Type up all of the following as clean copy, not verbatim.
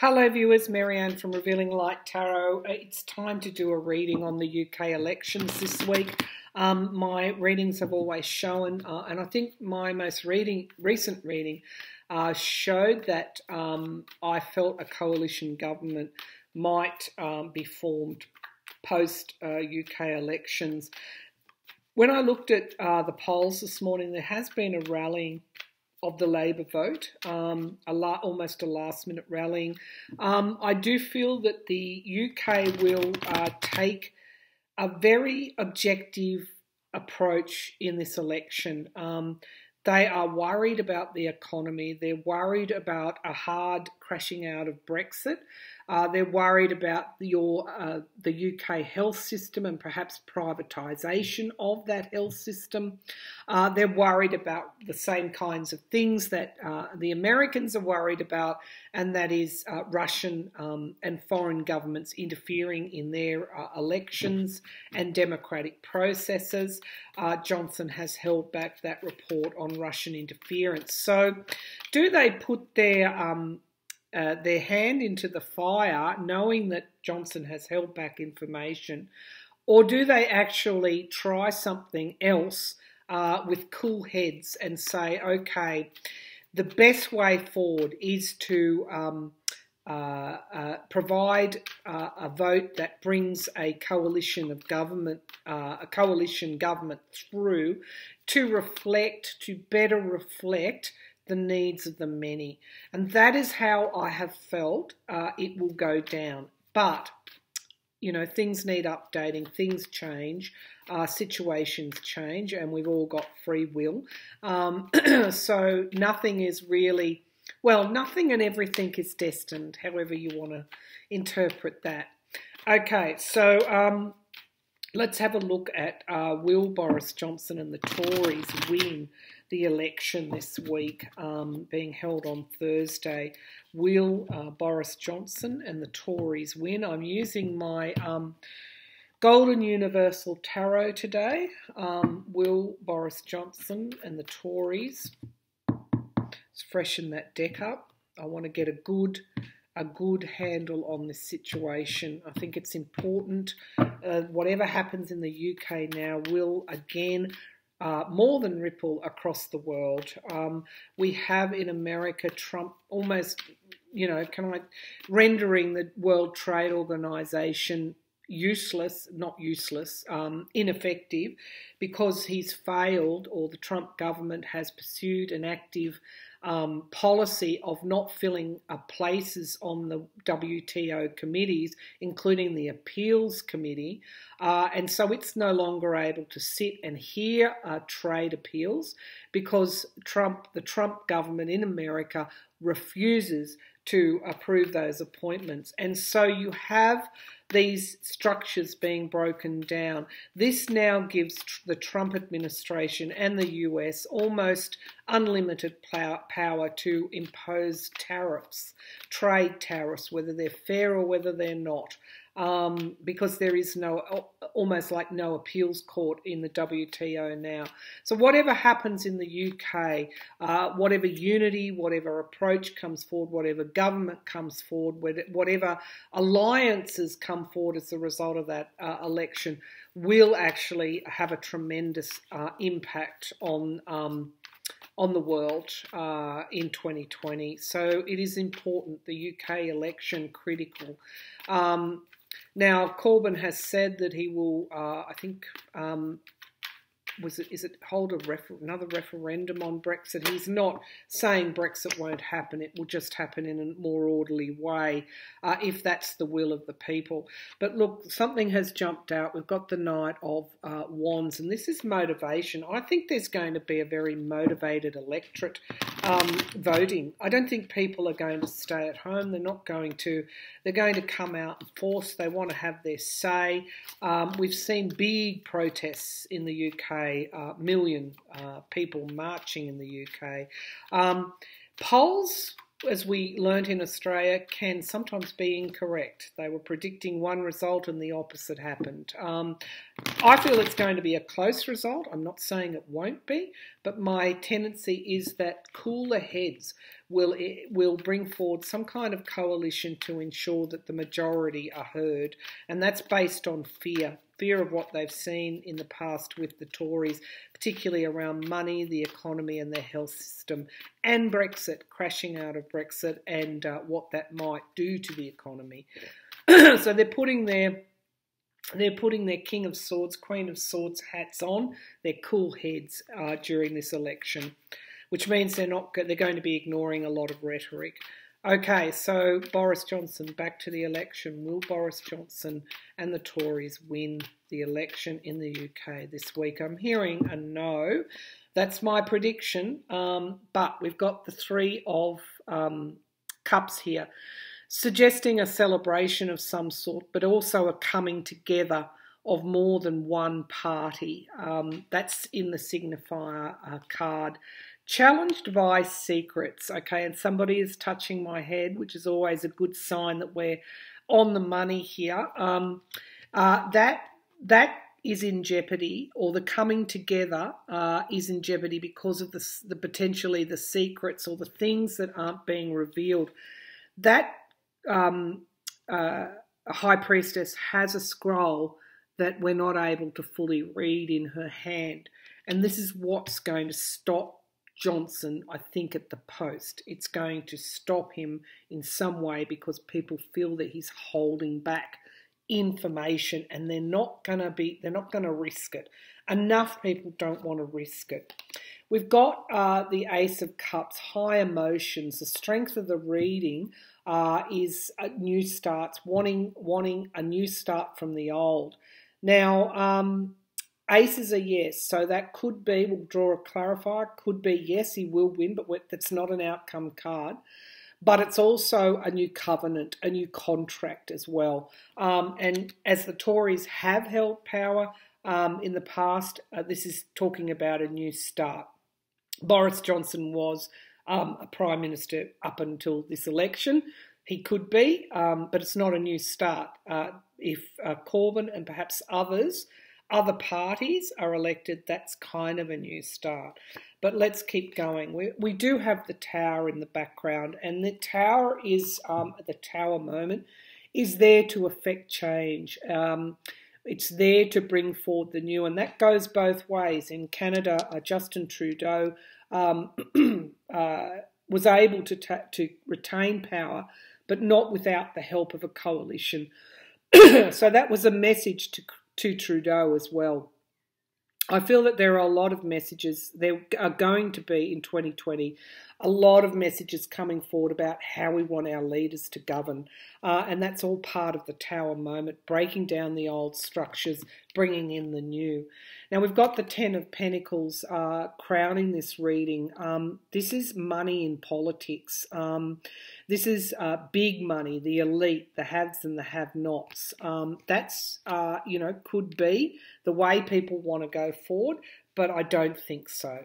Hello viewers, Marianne from Revealing Light Tarot. It's time to do a reading on the UK elections this week. My readings have always shown, and I think my most recent reading showed that I felt a coalition government might be formed post UK elections. When I looked at the polls this morning, there has been a rallying of the Labor vote, almost a last-minute rallying. I do feel that the UK will take a very objective approach in this election. They are worried about the economy. They're worried about a hard crashing out of Brexit. They're worried about the UK health system and perhaps privatisation of that health system. They're worried about the same kinds of things that the Americans are worried about, and that is Russian and foreign governments interfering in their elections and democratic processes. Johnson has held back that report on Russian interference. So do they put their hand into the fire knowing that Johnson has held back information, or do they actually try something else with cool heads and say, okay, the best way forward is to provide a vote that brings a coalition government through to better reflect the needs of the many. And that is how I have felt it will go down. But, you know, things need updating, things change, situations change, and we've all got free will. So nothing is really, well, nothing and everything is destined, however you want to interpret that. Okay, so let's have a look at will Boris Johnson and the Tories win the election this week, being held on Thursday. Will Boris Johnson and the Tories win? I'm using my Golden Universal Tarot today. Will Boris Johnson and the Tories? Let's freshen that deck up. I want to get a good handle on this situation. I think it's important. Whatever happens in the UK now will again more than ripple across the world. We have in America Trump almost, you know, rendering the World Trade Organization ineffective, because he's failed, or the Trump government has pursued an active policy of not filling places on the WTO committees, including the appeals committee, and so it's no longer able to sit and hear trade appeals because the Trump government in America refuses to approve those appointments. And so you have these structures being broken down. This now gives the Trump administration and the US almost unlimited power to impose tariffs, trade tariffs, whether they're fair or whether they're not. Because there is almost like no appeals court in the WTO now. So whatever happens in the UK, whatever unity, whatever approach comes forward, whatever government comes forward, whatever alliances come forward as a result of that election, will actually have a tremendous impact on the world in 2020. So it is important, the UK election critical. Now, Corbyn has said that he will, I think, hold another referendum on Brexit. He's not saying Brexit won't happen. It will just happen in a more orderly way if that's the will of the people. But look, something has jumped out. We've got the Knight of Wands, and this is motivation. I think there's going to be a very motivated electorate voting. I don't think people are going to stay at home. They're not going to. They're going to come out in force. They want to have their say. We've seen big protests in the UK. Million people marching in the UK. Polls, as we learnt in Australia, can sometimes be incorrect. They were predicting one result and the opposite happened. I feel it's going to be a close result. I'm not saying it won't be, but my tendency is that cooler heads will bring forward some kind of coalition to ensure that the majority are heard, and that's based on fear of what they've seen in the past with the Tories, particularly around money, the economy and their health system, and Brexit, crashing out of Brexit, and what that might do to the economy. So they're putting their King of Swords, Queen of Swords hats on, their cool heads during this election, which means they're going to be ignoring a lot of rhetoric. Okay, so Boris Johnson, back to the election. Will Boris Johnson and the Tories win the election in the UK this week? I'm hearing a no. That's my prediction, but we've got the Three of Cups here, suggesting a celebration of some sort, but also a coming together of more than one party. That's in the signifier card. Challenged by secrets, okay, and somebody is touching my head, which is always a good sign that we're on the money here. That is in jeopardy, or the coming together is in jeopardy because of the potentially the secrets or the things that aren't being revealed. That High Priestess has a scroll that we're not able to fully read in her hand, and this is what's going to stop Johnson, I think, at the post. It's going to stop him in some way because people feel that he's holding back information, and they're not going to risk it. Enough people don't want to risk it. We've got the Ace of Cups, high emotions. The strength of the reading is new starts, wanting a new start from the old. Now, Ace is a yes, so that could be, we'll draw a clarifier, could be yes, he will win, but that's not an outcome card. But it's also a new covenant, a new contract as well. And as the Tories have held power in the past, this is talking about a new start. Boris Johnson was a Prime Minister up until this election. He could be, but it's not a new start. If Corbyn and perhaps other parties are elected, that's kind of a new start. But let's keep going. We do have the Tower in the background, and the Tower is, the Tower moment, is there to affect change. It's there to bring forward the new, and that goes both ways. In Canada, Justin Trudeau was able to retain power, but not without the help of a coalition. So that was a message to Trudeau as well. I feel that there are a lot of messages, there are going to be in 2020, a lot of messages coming forward about how we want our leaders to govern. And that's all part of the Tower moment, breaking down the old structures, bringing in the new. Now we've got the Ten of Pentacles crowning this reading. This is money in politics. This is big money, the elite, the haves and the have-nots. That's, could be the way people want to go forward, but I don't think so.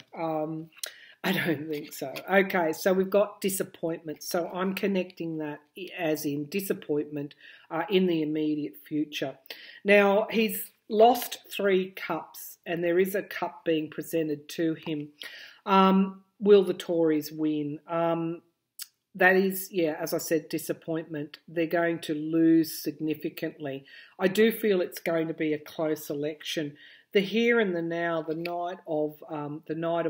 I don't think so. Okay, so we've got disappointment. So I'm connecting that as in disappointment in the immediate future. Now, he's lost 3 cups, and there is a cup being presented to him. Will the Tories win? That is, as I said, disappointment. They're going to lose significantly. I do feel it's going to be a close election. The here and the now, the Knight of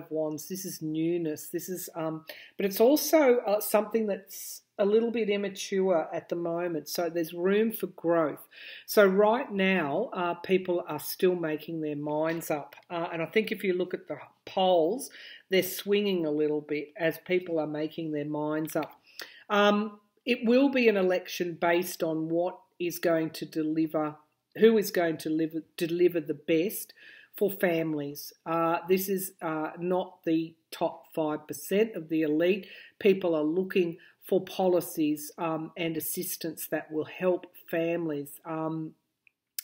Wands. This is newness. This is, but it's also something that's a little bit immature at the moment. So there's room for growth. So right now, people are still making their minds up, and I think if you look at the polls, they're swinging a little bit as people are making their minds up. It will be an election based on what is going to deliver. Who is going to deliver the best for families. This is not the top 5% of the elite. People are looking for policies and assistance that will help families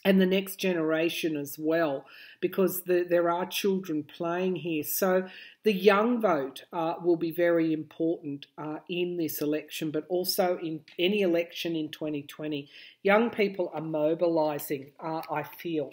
and the next generation as well, because there are children playing here. So the young vote will be very important in this election, but also in any election in 2020. Young people are mobilising, I feel.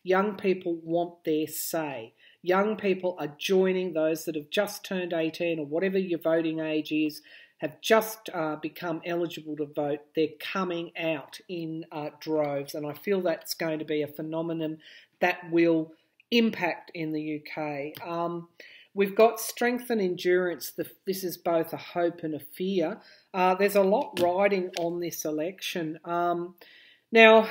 Young people want their say. Young people are joining. Those that have just turned 18 or whatever your voting age is, have just become eligible to vote. They're coming out in droves, and I feel that's going to be a phenomenon that will impact in the UK. We've got strength and endurance. This is both a hope and a fear. There's a lot riding on this election. Now,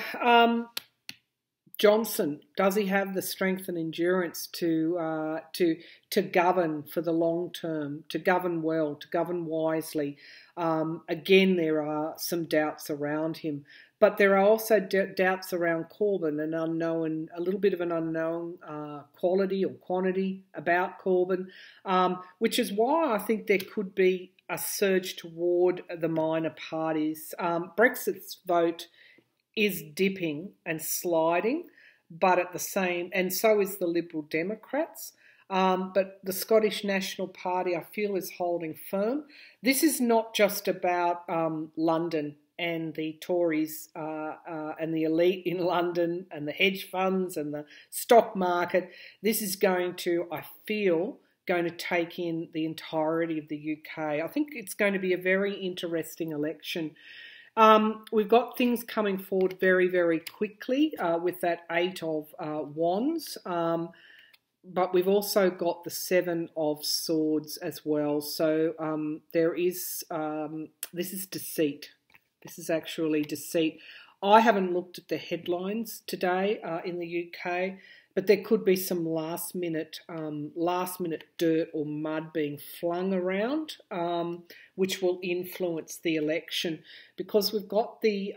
Johnson, does he have the strength and endurance to govern for the long term, to govern well, to govern wisely? Again, there are some doubts around him. But there are also doubts around Corbyn, a little bit of an unknown quality or quantity about Corbyn, which is why I think there could be a surge toward the minor parties. Brexit's vote is dipping and sliding, but at the same, and so is the Liberal Democrats. But the Scottish National Party, I feel, is holding firm. This is not just about London and the Tories and the elite in London and the hedge funds and the stock market. This is going to, I feel, take in the entirety of the UK. I think it's going to be a very interesting election. We've got things coming forward very, very quickly with that 8 of Wands. But we've also got the 7 of Swords as well. So there is, this is deceit. This is actually deceit. I haven't looked at the headlines today in the UK, but there could be some last minute dirt or mud being flung around, which will influence the election, because we've got the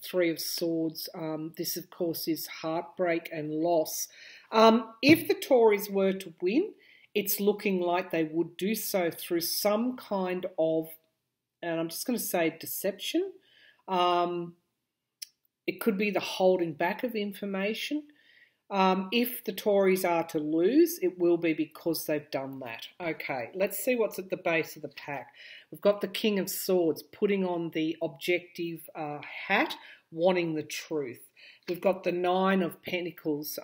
3 of Swords. This, of course, is heartbreak and loss. If the Tories were to win, it's looking like they would do so through some kind of, and I'm just going to say, deception. It could be the holding back of information. If the Tories are to lose, it will be because they've done that. Okay, let's see what's at the base of the pack. We've got the King of Swords putting on the objective hat, wanting the truth. We've got the 9 of Pentacles.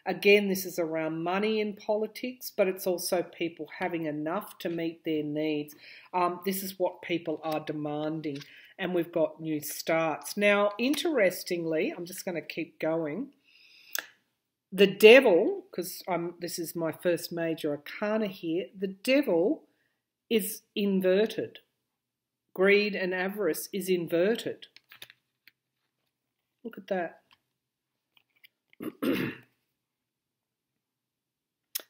Again, this is around money in politics, but it's also people having enough to meet their needs. This is what people are demanding. And we've got new starts. Now, interestingly, I'm just going to keep going. The Devil, because this is my first major arcana here, the Devil is inverted. Greed and avarice is inverted. Look at that.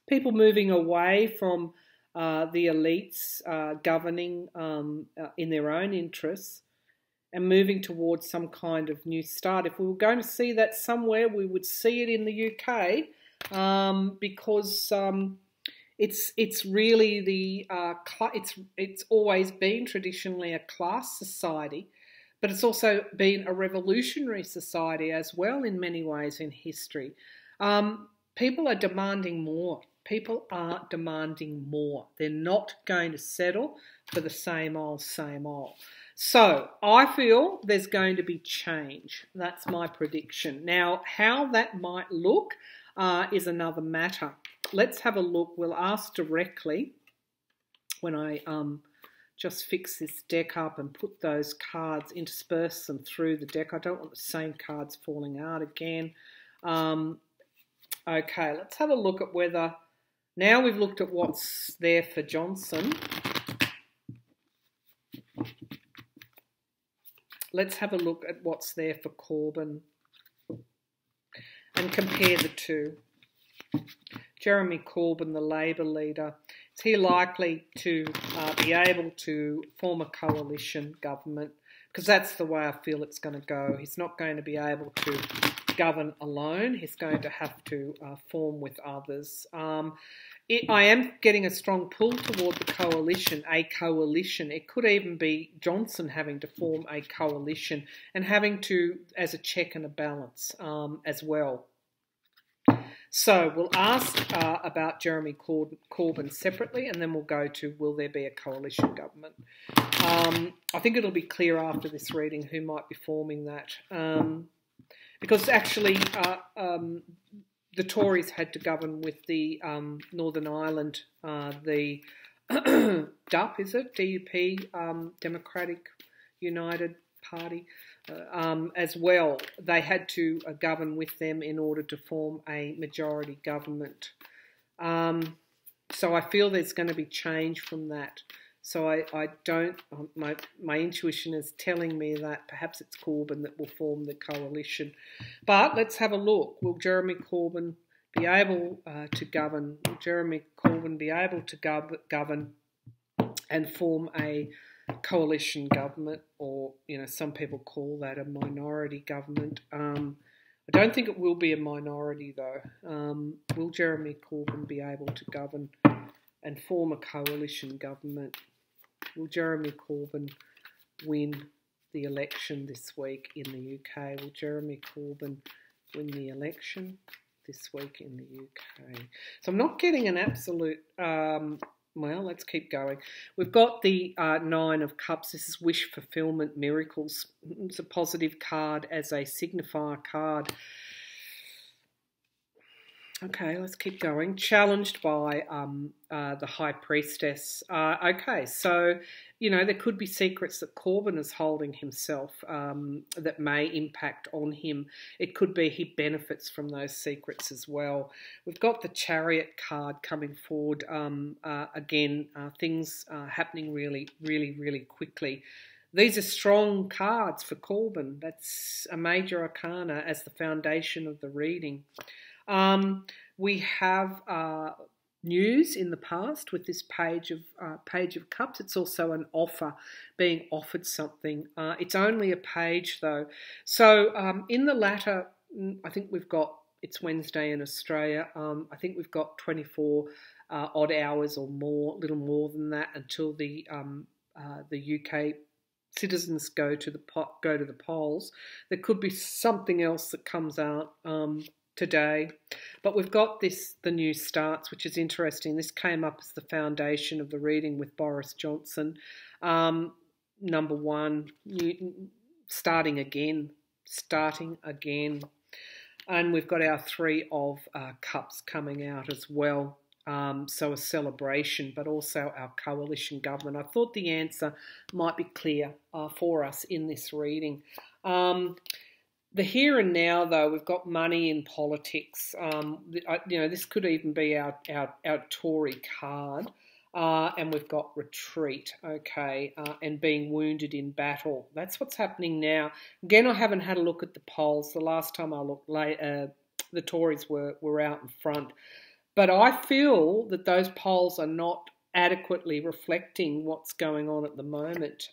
People moving away from the elites governing in their own interests and moving towards some kind of new start. If we were going to see that somewhere, we would see it in the UK, because it's really the it's always been traditionally a class society. But it's also been a revolutionary society as well in many ways in history. People are demanding more. People are demanding more. They're not going to settle for the same old, same old. So I feel there's going to be change. That's my prediction. Now, how that might look is another matter. Let's have a look. We'll ask directly when I just fix this deck up and put those cards, intersperse them through the deck. I don't want the same cards falling out again. Okay, let's have a look at whether, now we've looked at what's there for Johnson. Let's have a look at what's there for Corbyn and compare the two. Jeremy Corbyn, the Labor leader, is he likely to be able to form a coalition government? Because that's the way I feel it's going to go. He's not going to be able to govern alone. He's going to have to form with others. I am getting a strong pull toward the coalition, a coalition. It could even be Johnson having to form a coalition and having to, as a check and a balance as well. So we'll ask about Jeremy Corbyn separately, and then we'll go to, will there be a coalition government? I think it'll be clear after this reading who might be forming that. Because actually the the Tories had to govern with the Northern Ireland, the DUP, is it? DUP, Democratic United Party, as well. They had to govern with them in order to form a majority government. So I feel there's going to be change from that. So I don't, my intuition is telling me that perhaps it's Corbyn that will form the coalition. But let's have a look. Will Jeremy Corbyn be able to govern? Will Jeremy Corbyn be able to govern and form a coalition government, or, you know, some people call that a minority government? I don't think it will be a minority, though. Will Jeremy Corbyn be able to govern and form a coalition government? Will Jeremy Corbyn win the election this week in the UK? Will Jeremy Corbyn win the election this week in the UK? So I'm not getting an absolute... well, let's keep going. We've got the Nine of Cups. This is wish fulfillment, miracles. It's a positive card as a signifier card. Okay, let's keep going. Challenged by the High Priestess. Okay, so, you know, there could be secrets that Corbyn is holding himself that may impact on him. It could be he benefits from those secrets as well. We've got the Chariot card coming forward. Again, things happening really quickly. These are strong cards for Corbyn. That's a major arcana as the foundation of the reading. We have news in the past with this Page of Cups. It's also an offer, being offered something. It's only a page, though. So in the latter, I think we've got, it's Wednesday in Australia, I think we've got 24 odd hours or more, little more than that, until the UK citizens go to the polls. There could be something else that comes out today, but we've got the new starts, which is interesting. This came up as the foundation of the reading with Boris Johnson. Number one, starting again, and we've got our Three of Cups coming out as well. So a celebration, but also our coalition government. I thought the answer might be clear for us in this reading. The here and now, though, we've got money in politics. You know, this could even be our Tory card. And we've got retreat, okay, and being wounded in battle. That's what's happening now. Again, I haven't had a look at the polls. The last time I looked, the Tories were out in front. But I feel that those polls are not adequately reflecting what's going on at the moment.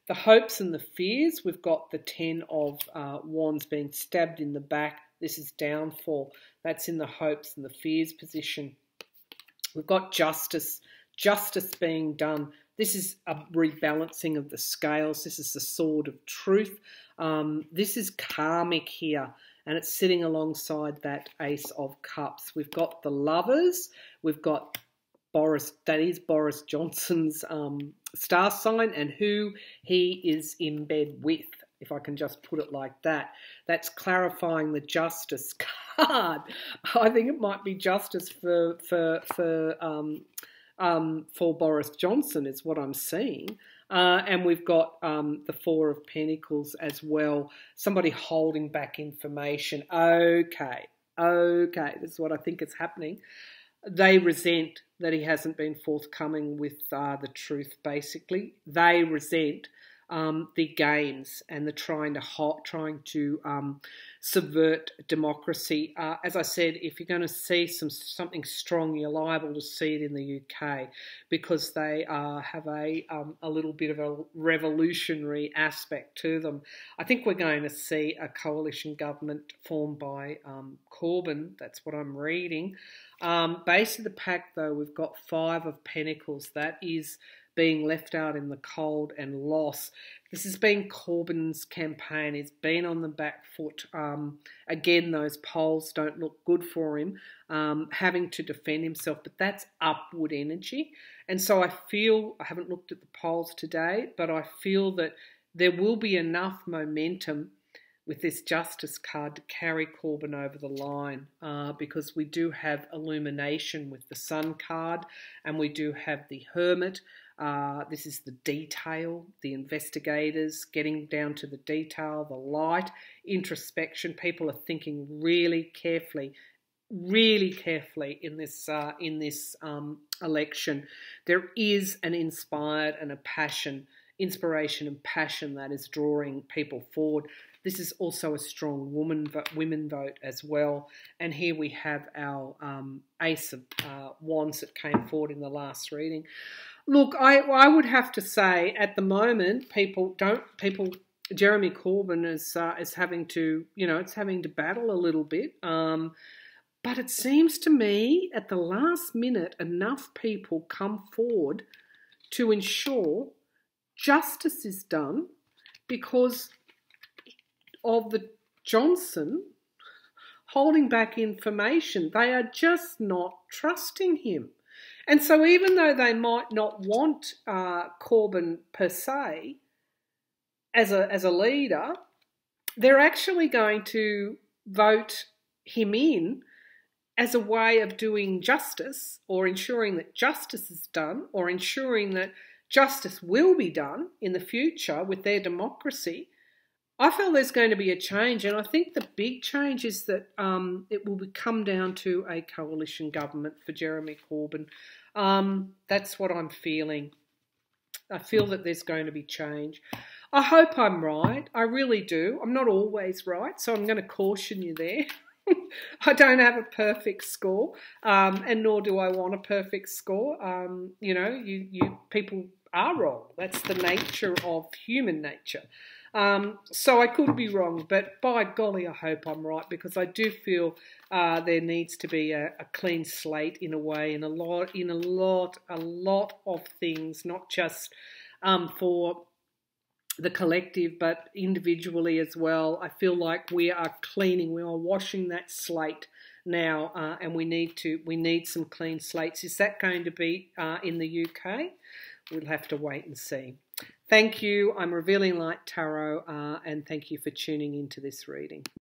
The hopes and the fears, we've got the Ten of Wands being stabbed in the back. This is downfall. That's in the hopes and the fears position. We've got justice being done. This is a rebalancing of the scales. This is the sword of truth. This is karmic here, and it's sitting alongside that Ace of Cups. We've got the Lovers. We've got Boris Johnson's star sign and who he is in bed with, if I can just put it like that. That's clarifying the justice card. I think it might be justice for Boris Johnson is what I'm seeing. And we've got the Four of Pentacles as well. Somebody holding back information. Okay, this is what I think is happening. They resent that he hasn't been forthcoming with the truth, basically. They resent the games and the trying to subvert democracy. As I said, if you're going to see something strong, you're liable to see it in the UK because they have a little bit of a revolutionary aspect to them. I think we're going to see a coalition government formed by Corbyn. That's what I'm reading. Base of the pack, though, we've got Five of Pentacles. That is being left out in the cold and loss. This has been Corbyn's campaign. He's been on the back foot. Again, those polls don't look good for him, having to defend himself, but that's upward energy. And so I feel, I haven't looked at the polls today, but I feel that there will be enough momentum with this Justice card to carry Corbyn over the line, because we do have illumination with the Sun card, and we do have the Hermit. This is the detail, the investigators, getting down to the detail, the light, introspection. People are thinking really carefully in this election. There is an inspiration and passion that is drawing people forward. This is also a strong women vote as well. And here we have our Ace of Wands that came forward in the last reading. Look, I would have to say at the moment, Jeremy Corbyn is having to, it's having to battle a little bit. But it seems to me at the last minute, enough people come forward to ensure justice is done because of the Johnson holding back information. They are just not trusting him. And so even though they might not want Corbyn per se as a leader, they're actually going to vote him in as a way of doing justice, or ensuring that justice is done, or ensuring that justice will be done in the future with their democracy. I feel there's going to be a change, and I think the big change is that it will come down to a coalition government for Jeremy Corbyn. That's what I'm feeling. I feel that there's going to be change. I hope I'm right. I really do. I'm not always right, so I'm going to caution you there. I don't have a perfect score, and nor do I want a perfect score. People are wrong. That's the nature of human nature. So I could be wrong, but by golly, I hope I'm right, because I do feel there needs to be a clean slate in a way, in a lot of things, not just for the collective, but individually as well. I feel like we are washing that slate now, and we need some clean slates. Is that going to be in the UK? We'll have to wait and see. Thank you. I'm Revealing Light Tarot, and thank you for tuning into this reading.